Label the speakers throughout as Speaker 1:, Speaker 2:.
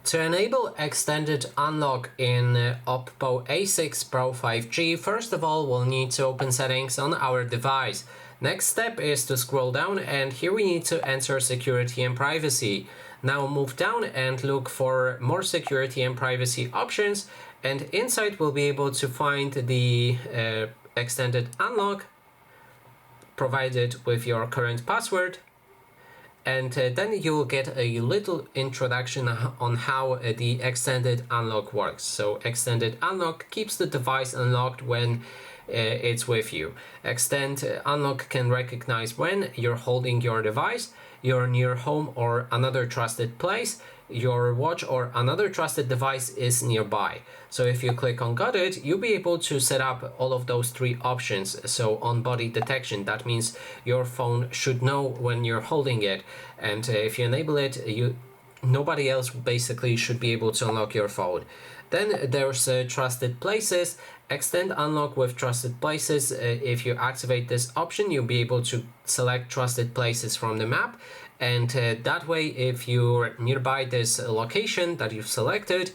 Speaker 1: To enable extended unlock in Oppo A6 Pro 5G, first of all we'll need to open settings on our device. Next step is to scroll down, and here we need to enter security and privacy. Now move down and look for more security and privacy options, and inside we'll be able to find the extended unlock provided with your current password. And then you'll get a little introduction on how the extended unlock works. So extended unlock keeps the device unlocked when it's with you. Extend unlock can recognize when you're holding your device, you're near home or another trusted place, your watch or another trusted device is nearby. So if you click on got it, you'll be able to set up all of those three options. So on body detection, that means your phone should know when you're holding it, and if you enable it, nobody else basically should be able to unlock your phone. Then there's trusted places. Extend unlock with trusted places. If you activate this option, you'll be able to select trusted places from the map, and that way if you're nearby this location that you've selected,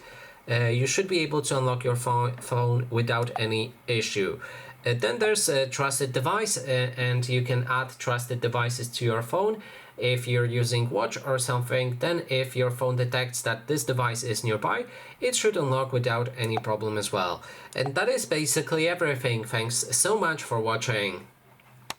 Speaker 1: you should be able to unlock your phone without any issue. Then there's a trusted device, and you can add trusted devices to your phone. If you're using watch or something, then if your phone detects that this device is nearby, it should unlock without any problem as well. And that is basically everything. Thanks so much for watching.